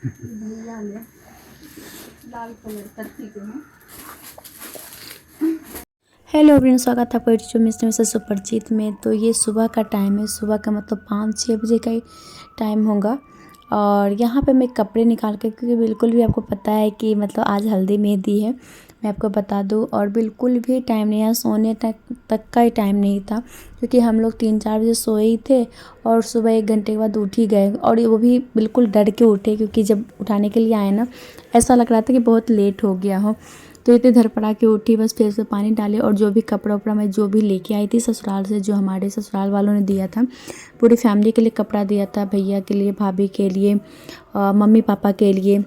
भैया ले लाल कलर का ठीक है। हेलो फ्रेंड्स, स्वागत है आपका यूट्यूब मिस्टर मिसेस सुपरजीत में। तो ये सुबह का टाइम है, सुबह का मतलब 5-6 बजे का ही टाइम होगा। और यहाँ पे मैं कपड़े निकाल के, क्योंकि बिल्कुल भी आपको पता है कि मतलब आज हल्दी मेहंदी है, मैं आपको बता दूँ। और बिल्कुल भी टाइम नहीं है, सोने तक का ही टाइम नहीं था, क्योंकि हम लोग 3-4 बजे सोए ही थे और सुबह 1 घंटे के बाद उठ ही गए। और वो भी बिल्कुल डर के उठे, क्योंकि जब उठाने के लिए आए ना, ऐसा लग रहा था कि बहुत लेट हो गया हो। तो इतने धड़पड़ा के उठी, बस फिर से पानी डाले और जो भी कपड़ा उपड़ा मैं जो भी लेके आई थी ससुराल से, जो हमारे ससुराल वालों ने दिया था, पूरी फैमिली के लिए कपड़ा दिया था, भैया के लिए, भाभी के लिए, मम्मी पापा के लिए।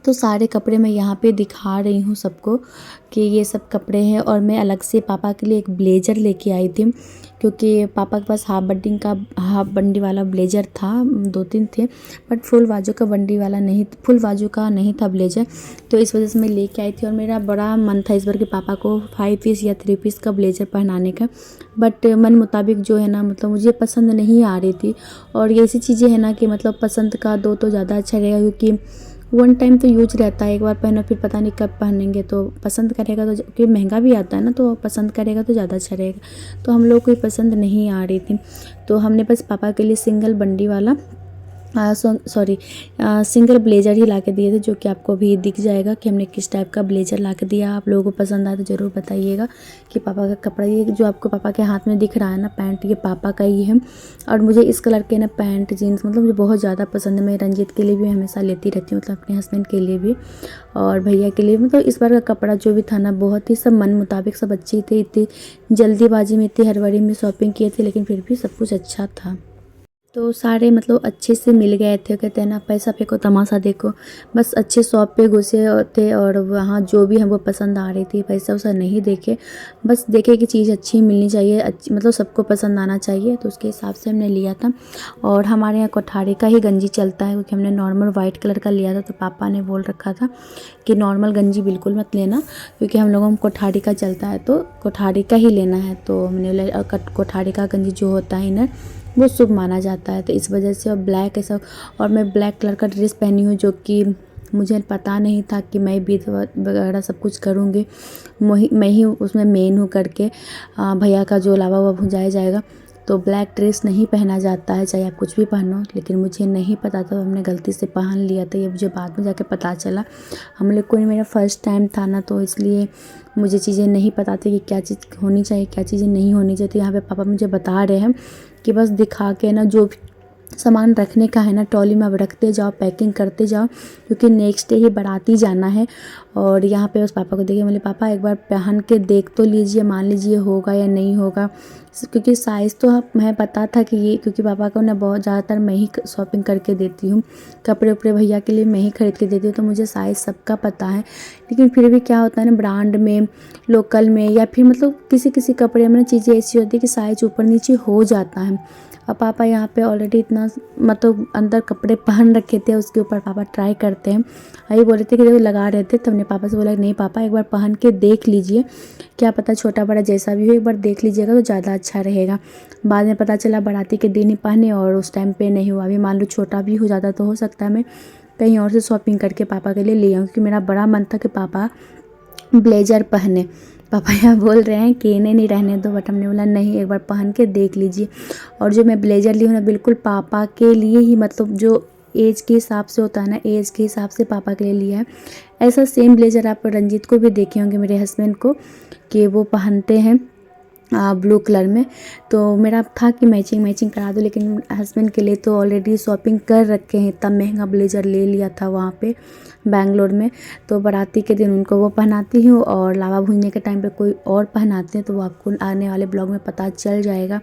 तो सारे कपड़े मैं यहाँ पे दिखा रही हूँ सबको कि ये सब कपड़े हैं। और मैं अलग से पापा के लिए एक ब्लेज़र लेके आई थी, क्योंकि पापा के पास हाफ बंडी वाला ब्लेज़र था, 2-3 थे, बट फुल बाजू का नहीं था ब्लेज़र। तो इस वजह से मैं लेके आई थी। और मेरा बड़ा मन था इस बार कि पापा को 5 पीस या 3 पीस का ब्लेज़र पहनाने का, बट मन मुताबिक जो है ना, मतलब मुझे पसंद नहीं आ रही थी। और ये ऐसी चीज़ें हैं ना कि मतलब पसंद का दो तो ज़्यादा अच्छा रहेगा, क्योंकि वन टाइम तो यूज रहता है, एक बार पहनो फिर पता नहीं कब पहनेंगे। तो पसंद करेगा तो, क्योंकि महंगा भी आता है ना, तो पसंद करेगा तो ज़्यादा अच्छा रहेगा। तो हम लोग को पसंद नहीं आ रही थी, तो हमने बस पापा के लिए सिंगल बंडी वाला सिंगल ब्लेज़र ही ला के दिए थे, जो कि आपको भी दिख जाएगा कि हमने किस टाइप का ब्लेज़र ला के दिया। आप लोगों को पसंद आए तो ज़रूर बताइएगा कि पापा का कपड़ा, ये जो आपको पापा के हाथ में दिख रहा है ना पैंट, ये पापा का ही है। और मुझे इस कलर के ना पैंट जीन्स मतलब मुझे बहुत ज़्यादा पसंद है। मैं रंजीत के लिए भी हमेशा लेती रहती हूँ, मतलब अपने हस्बैंड के लिए भी और भैया के लिए। मतलब इस बार का कपड़ा जो भी था ना, बहुत ही सब मन मुताबिक, सब अच्छी थी। इतनी जल्दीबाजी में, इतनी हड़बड़ी में शॉपिंग किए थे, लेकिन फिर भी सब कुछ अच्छा था। तो सारे मतलब अच्छे से मिल गए थे। कहते हैं ना, पैसा फेंको तमाशा देखो। बस अच्छे शॉप पे घुसे थे और वहाँ जो भी हमको पसंद आ रही थी, पैसा वैसा नहीं देखे, बस देखे कि चीज़ अच्छी मिलनी चाहिए, अच्छी मतलब सबको पसंद आना चाहिए, तो उसके हिसाब से हमने लिया था। और हमारे यहाँ कोठारी का ही गंजी चलता है, क्योंकि हमने नॉर्मल वाइट कलर का लिया था, तो पापा ने बोल रखा था कि नॉर्मल गंजी बिल्कुल मत लेना, क्योंकि हम लोगों को कोठारी का चलता है, तो कोठारी का ही लेना है। तो हमने कोठारी का गंजी जो होता है इनर, वो शुभ माना जाता है, तो इस वजह से। और ब्लैक ऐसा, और मैं ब्लैक कलर का ड्रेस पहनी हूँ, जो कि मुझे पता नहीं था कि मैं बीच वगैरह सब कुछ करूँगी, मैं ही उसमें मेन हूँ करके। भैया का जो लावा हुआ भुंजाया जाएगा, तो ब्लैक ड्रेस नहीं पहना जाता है, चाहे आप कुछ भी पहनो। लेकिन मुझे नहीं पता था, हमने गलती से पहन लिया था, ये मुझे बाद में जाके पता चला। हम लोग को मेरा फर्स्ट टाइम था ना, तो इसलिए मुझे चीज़ें नहीं पता थी कि क्या चीज़ होनी चाहिए, क्या चीज़ें नहीं होनी चाहिए। तो यहाँ पे पापा मुझे बता रहे हैं कि बस दिखा के ना, जो भी सामान रखने का है ना ट्रॉली में, अब रखते जाओ, पैकिंग करते जाओ, क्योंकि नेक्स्ट डे ही बाराती जाना है। और यहाँ पे बस पापा को देखिए, बोले पापा एक बार पहन के देख तो लीजिए, मान लीजिए होगा या नहीं होगा, क्योंकि साइज़ तो मैं पता था कि ये, क्योंकि पापा को ना बहुत ज़्यादातर मैं ही शॉपिंग करके देती हूँ, कपड़े उपड़े भैया के लिए मैं ही खरीद के देती हूँ, तो मुझे साइज़ सबका पता है। लेकिन फिर भी क्या होता है ना, ब्रांड में, लोकल में, या फिर मतलब किसी किसी कपड़े में ना चीज़ें ऐसी होती है कि साइज़ ऊपर नीचे हो जाता है। अब पापा यहाँ पे ऑलरेडी इतना मतलब अंदर कपड़े पहन रखे थे, उसके ऊपर पापा ट्राई करते हैं। यही बोल रहे थे कि जब लगा रहे थे, तो हमने पापा से बोला नहीं पापा, एक बार पहन के देख लीजिए, क्या पता छोटा बड़ा जैसा भी हो, एक बार देख लीजिएगा तो ज़्यादा अच्छा रहेगा। बाद में पता चला बाराती के दिन ही पहने और उस टाइम पे नहीं हुआ। अभी मान लो छोटा भी हो जाता तो हो सकता है मैं कहीं और से शॉपिंग करके पापा के लिए ले आऊँ, क्योंकि मेरा बड़ा मन था कि पापा ब्लेजर पहने। पापा यहाँ बोल रहे हैं कि इन्हें नहीं रहने दो, बट हमने बोला नहीं, एक बार पहन के देख लीजिए। और जो मैं ब्लेजर ली हूँ ना, बिल्कुल पापा के लिए ही, मतलब जो एज के हिसाब से होता है ना, एज के हिसाब से पापा के लिए लिया है। ऐसा सेम ब्लेजर आप रंजीत को भी देखे होंगे, मेरे हस्बैंड को, कि वो पहनते हैं ब्लू कलर में। तो मेरा था कि मैचिंग करा दो, लेकिन हस्बैंड के लिए तो ऑलरेडी शॉपिंग कर रखे हैं, इतना महंगा ब्लेजर ले लिया था वहाँ पे बैंगलोर में। तो बाराती के दिन उनको वो पहनाती हूँ, और लावा भूनने के टाइम पे कोई और पहनाते हैं, तो वो आपको आने वाले ब्लॉग में पता चल जाएगा।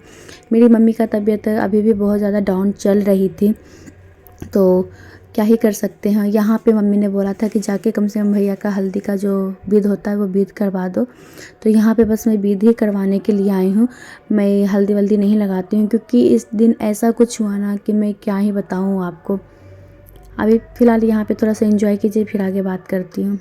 मेरी मम्मी का तबीयत अभी भी बहुत ज़्यादा डाउन चल रही थी, तो क्या ही कर सकते हैं। यहाँ पे मम्मी ने बोला था कि जाके कम से कम भैया का हल्दी का जो विध होता है वो विध करवा दो। तो यहाँ पे बस मैं विध ही करवाने के लिए आई हूँ, मैं हल्दी वल्दी नहीं लगाती हूँ, क्योंकि इस दिन ऐसा कुछ हुआ ना कि मैं क्या ही बताऊँ आपको। अभी फ़िलहाल यहाँ पे थोड़ा सा एंजॉय कीजिए, फिर आगे बात करती हूँ।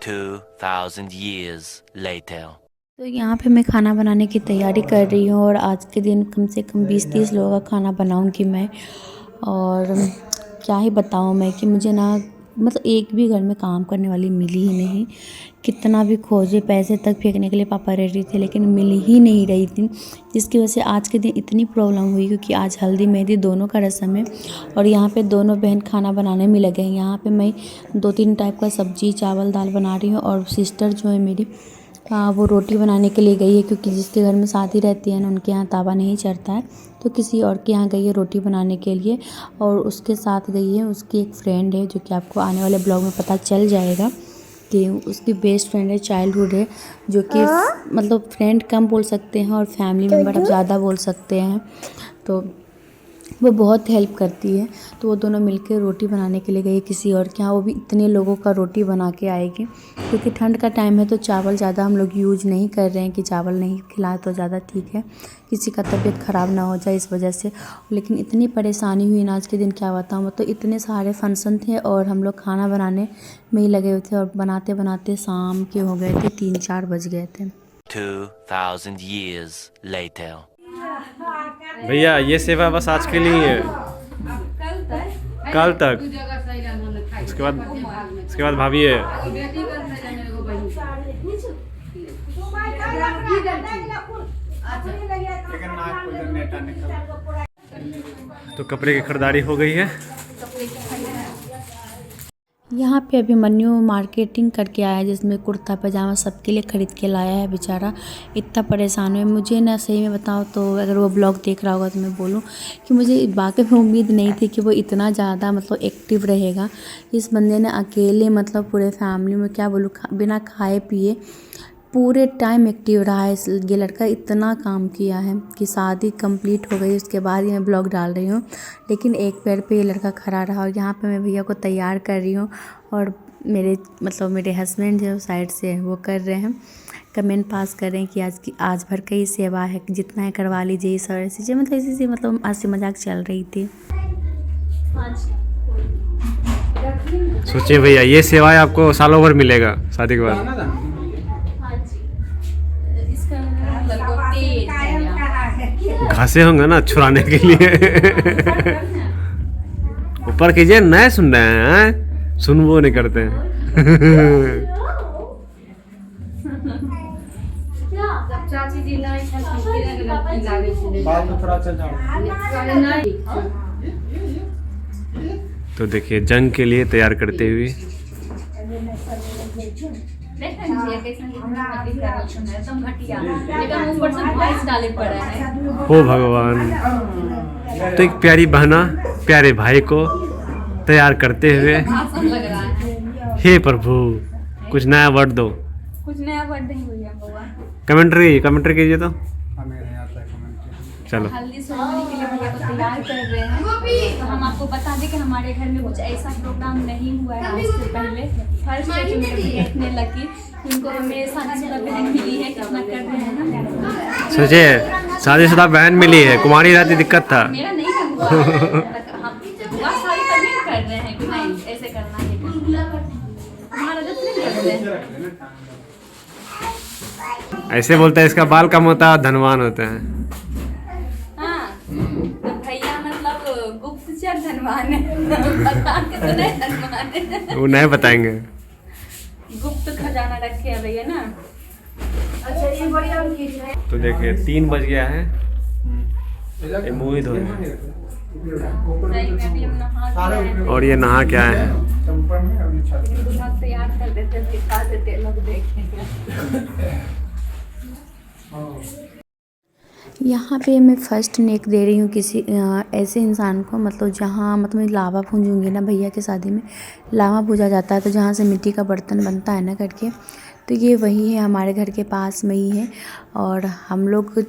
2,000 years later. तो यहाँ पे मैं खाना बनाने की तैयारी कर रही हूँ और आज के दिन कम से कम 20-30 लोगों का खाना बनाऊँगी मैं। और क्या ही बताऊँ मैं कि मुझे ना मतलब एक भी घर में काम करने वाली मिली ही नहीं। कितना भी खोजे, पैसे तक फेंकने के लिए पापा रेडी थे लेकिन मिल ही नहीं रही थी, जिसकी वजह से आज के दिन इतनी प्रॉब्लम हुई क्योंकि आज हल्दी मेहंदी दोनों का रस्म है और यहाँ पे दोनों बहन खाना बनाने में लगे हैं। यहाँ पे मैं 2-3 टाइप का सब्जी चावल दाल बना रही हूँ और सिस्टर जो है मेरी वो रोटी बनाने के लिए गई है क्योंकि जिसके घर में शादी रहती है ना उनके यहाँ तावा नहीं चढ़ता है, तो किसी और के यहाँ गई है रोटी बनाने के लिए। और उसके साथ गई है उसकी एक फ्रेंड है जो कि आपको आने वाले ब्लॉग में पता चल जाएगा कि उसकी बेस्ट फ्रेंड है, चाइल्डहुड है, जो कि मतलब फ्रेंड कम बोल सकते हैं और फैमिली मेम्बर आप ज़्यादा बोल सकते हैं। तो वो बहुत हेल्प करती है। तो वो दोनों मिलकर रोटी बनाने के लिए गई किसी और के यहाँ। वो भी इतने लोगों का रोटी बना के आएगी क्योंकि ठंड का टाइम है तो चावल ज़्यादा हम लोग यूज नहीं कर रहे हैं कि चावल नहीं खिलाएं तो ज़्यादा ठीक है, किसी का तबीयत ख़राब ना हो जाए इस वजह से। लेकिन इतनी परेशानी हुई ना आज के दिन क्या बताऊँ, मतलब इतने सारे फंक्शन थे और हम लोग खाना बनाने में ही लगे हुए थे और बनाते बनाते शाम के हो गए थे, 3-4 बज गए थे। 2,000 years later. भैया ये सेवा बस आज के लिए ही है, कल तक। उसके बाद भाभी है। तो कपड़े की खरीदारी हो गई है। यहाँ पे अभी मन्नू मार्केटिंग करके आया है जिसमें कुर्ता पजामा सबके लिए ख़रीद के लाया है। बेचारा इतना परेशान है। मुझे ना सही में बताओ तो अगर वो ब्लॉग देख रहा होगा तो मैं बोलूँ कि मुझे वाकई में उम्मीद नहीं थी कि वो इतना ज़्यादा मतलब एक्टिव रहेगा। इस बंदे ने अकेले मतलब पूरे फैमिली में क्या बोलूँ बिना खाए पिए पूरे टाइम एक्टिव रहा है। ये लड़का इतना काम किया है कि शादी कंप्लीट हो गई उसके बाद ही मैं ब्लॉग डाल रही हूँ, लेकिन एक पैर पे ये लड़का खड़ा रहा। और यहाँ पे मैं भैया को तैयार कर रही हूँ और मेरे हस्बैंड जो साइड से वो कर रहे हैं, कमेंट पास कर रहे हैं कि आज भर का ही सेवा है, जितना है करवा लीजिए सर। ऐसी चीज़ें मतलब इसी से मतलब हंसी मजाक चल रही थी। सोचिए भैया ये सेवाएं आपको सालों भर मिलेगा शादी के बाद। घासे होंगे ना छुड़ाने के लिए। ऊपर कीजिए, नए सुन रहे हैं, सुनवो नहीं करते हैं। तो देखिए जंग के लिए तैयार करते हुए हो भगवान। तो एक प्यारी बहना प्यारे भाई को तैयार करते हुए हे प्रभु कुछ नया वर्ड दो, कुछ नया वर्ड नहीं हुई है बउआ। कमेंट्री कीजिए तो। चलो हल्दी सेरेमनी के लिए भैया को तैयार कर रहे हैं। तो हम आपको बता दें कि हमारे घर में कुछ ऐसा प्रोग्राम नहीं हुआ है आज से पहले। फर्स्ट है कि मेरे भैया इतने लकी, उनको हमें शादीशुदा बहन मिली है, कितना कर रहे हैं ना। सोचिए शादीशुदा बहन मिली है, कुमारी रहती दिक्कत था। मेरा नहीं हुआ है। हम बुआ सारी तभी कर रहे हैं कि नहीं ऐसे करना है, हमारा जब नहीं करते हैं। ऐसे बोलते हैं इसका बाल कम होता है, धनवान होते हैं। तो भैया मतलब गुप्तचर धनवान है, बता के तो नहीं धनवान है। वो नहीं बताएंगे। गुप्त खजाना रखे हैं भैया ना। अच्छा ये बढ़िया है। तो देखिए 3 बज गया है, ये मुँह ही धोए हैं। नहीं मैं भी हम नहा के आए हैं। और ये नहा के आए हैं। लेकिन दूल्हा तैयार कर देते दिखा देते लोग देखेंगे। यहाँ पे मैं फ़र्स्ट नेक दे रही हूँ किसी ऐसे इंसान को, मतलब जहाँ मतलब मैं लावा भूंजूँगी ना, भैया की शादी में लावा भूजा जाता है तो जहाँ से मिट्टी का बर्तन बनता है ना करके, तो ये वही है, हमारे घर के पास में ही है। और हम लोग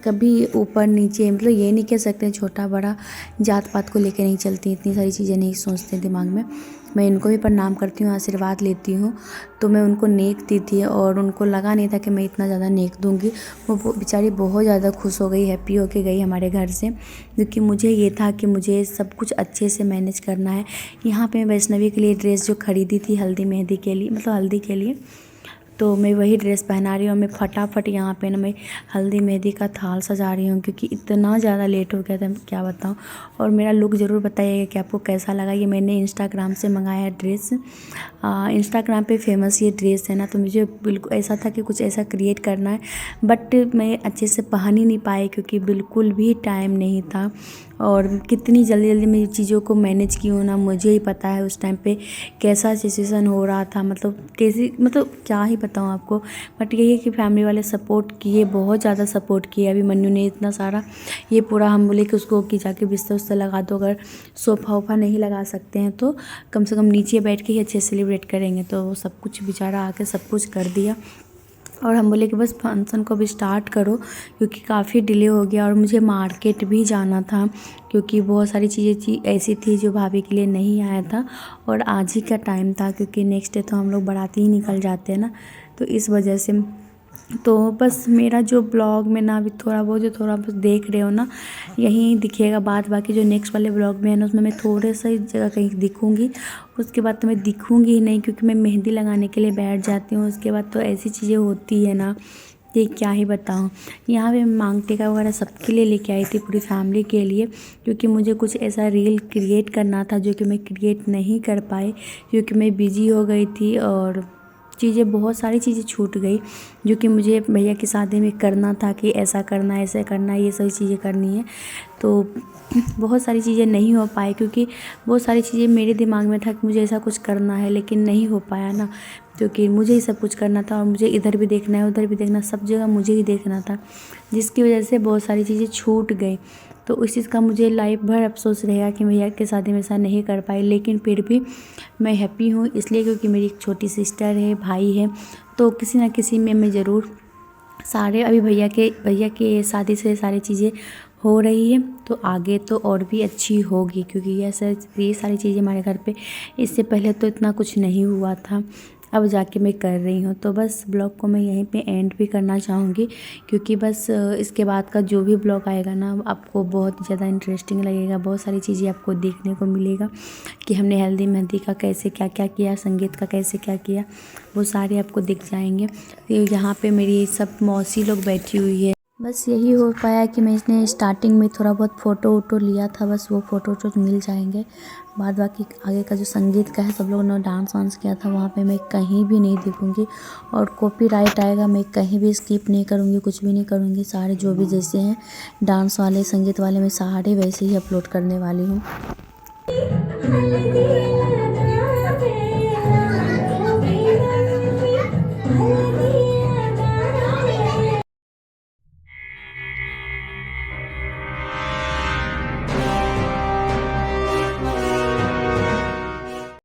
कभी ऊपर नीचे मतलब ये नहीं कह सकते छोटा बड़ा जात पात को लेकर नहीं चलती, इतनी सारी चीज़ें नहीं सोचते दिमाग में। मैं इनको भी प्रणाम करती हूँ, आशीर्वाद लेती हूँ। तो मैं उनको नेक दी थी और उनको लगा नहीं था कि मैं इतना ज़्यादा नेक दूँगी। वो बेचारी बहुत ज़्यादा खुश हो गई, हैप्पी होके गई हमारे घर से, क्योंकि मुझे ये था कि मुझे सब कुछ अच्छे से मैनेज करना है। यहाँ पे मैं वैष्णवी के लिए ड्रेस जो ख़रीदी थी हल्दी मेहंदी के लिए, मतलब हल्दी के लिए, तो मैं वही ड्रेस पहना रही हूँ। मैं फटाफट यहाँ पे ना मैं हल्दी मेहंदी का थाल सजा रही हूँ, क्योंकि इतना ज़्यादा लेट हो गया था, क्या बताऊँ। और मेरा लुक ज़रूर बताइएगा कि आपको कैसा लगा। ये मैंने इंस्टाग्राम से मंगाया ड्रेस, इंस्टाग्राम पे फेमस ये ड्रेस है ना, तो मुझे बिल्कुल ऐसा था कि कुछ ऐसा क्रिएट करना है, बट मैं अच्छे से पहन ही नहीं पाई क्योंकि बिल्कुल भी टाइम नहीं था। और कितनी जल्दी जल्दी मैं चीज़ों को मैनेज की हूँ ना, मुझे ही पता है उस टाइम पे कैसा सिचुएशन हो रहा था, मतलब कैसी, मतलब क्या ही बताऊँ आपको। बट यही है कि फैमिली वाले सपोर्ट किए, बहुत ज़्यादा सपोर्ट किए। अभी मन्नू ने इतना सारा ये पूरा, हम बोले कि उसको कि जाके बिस्तर उस्तर लगा दो, अगर सोफ़ा वोफ़ा नहीं लगा सकते हैं तो कम से कम नीचे बैठ के ही अच्छे से सेलिब्रेट करेंगे। तो वो सब कुछ बेचारा आके सब कुछ कर दिया। और हम बोले कि बस फंक्शन को भी स्टार्ट करो, क्योंकि काफ़ी डिले हो गया और मुझे मार्केट भी जाना था, क्योंकि बहुत सारी चीज़ें ऐसी थी जो भाभी के लिए नहीं आया था और आज ही का टाइम था, क्योंकि नेक्स्ट डे तो हम लोग बाराती ही निकल जाते हैं ना, तो इस वजह से। तो बस मेरा जो ब्लॉग में ना अभी थोड़ा बहुत देख रहे हो ना, यहीं दिखेगा। बाकी जो नेक्स्ट वाले ब्लॉग में है ना, उसमें मैं थोड़े सा जगह कहीं दिखूंगी, उसके बाद तो मैं दिखूंगी ही नहीं, क्योंकि मैं मेहंदी लगाने के लिए बैठ जाती हूँ। उसके बाद तो ऐसी चीज़ें होती है ना, ये क्या ही बताऊँ। यहाँ पे मांग टीका वगैरह सबके लिए लेके आई थी, पूरी फैमिली के लिए, क्योंकि मुझे कुछ ऐसा रील क्रिएट करना था जो कि मैं क्रिएट नहीं कर पाई, क्योंकि मैं बिजी हो गई थी और चीज़ें, बहुत सारी चीज़ें छूट गई जो कि मुझे भैया की शादी में करना था, कि ऐसा करना है, ऐसे करना है, ये सारी चीज़ें करनी है। तो बहुत सारी चीज़ें नहीं हो पाई, क्योंकि बहुत सारी चीज़ें मेरे दिमाग में था कि मुझे ऐसा कुछ करना है, लेकिन नहीं हो पाया ना, क्योंकि मुझे ही सब कुछ करना था और मुझे इधर भी देखना है, उधर भी देखना, सब जगह मुझे ही देखना था, जिसकी वजह से बहुत सारी चीज़ें छूट गई। तो उस चीज़ का मुझे लाइफ भर अफसोस रहेगा कि भैया की शादी में ऐसा नहीं कर पाई। लेकिन फिर भी मैं हैप्पी हूँ, इसलिए क्योंकि मेरी एक छोटी सिस्टर है, भाई है, तो किसी ना किसी में मैं ज़रूर सारे, अभी भैया के शादी से सारी चीज़ें हो रही है, तो आगे तो और भी अच्छी होगी, क्योंकि ये सारी चीज़ें हमारे घर पे इससे पहले तो इतना कुछ नहीं हुआ था, अब जाके मैं कर रही हूँ। तो बस ब्लॉग को मैं यहीं पे एंड भी करना चाहूँगी, क्योंकि बस इसके बाद का जो भी ब्लॉग आएगा ना, आपको बहुत ज़्यादा इंटरेस्टिंग लगेगा। बहुत सारी चीज़ें आपको देखने को मिलेगा कि हमने हल्दी मेहंदी का कैसे क्या क्या किया, संगीत का कैसे क्या किया, वो सारे आपको दिख जाएंगे। यहाँ पे मेरी सब मौसी लोग बैठी हुई है। बस यही हो पाया कि मैं इसने स्टार्टिंग में थोड़ा बहुत फ़ोटो वोटो लिया था, बस वो फ़ोटो मिल जाएंगे। बाकी आगे का जो संगीत का है, सब लोगों ने डांस वांस किया था, वहाँ पे मैं कहीं भी नहीं दिखूँगी और कॉपीराइट आएगा, मैं कहीं भी स्किप नहीं करूँगी, कुछ भी नहीं करूँगी। सारे जो भी जैसे हैं डांस वाले, संगीत वाले, मैं सारे वैसे ही अपलोड करने वाली हूँ।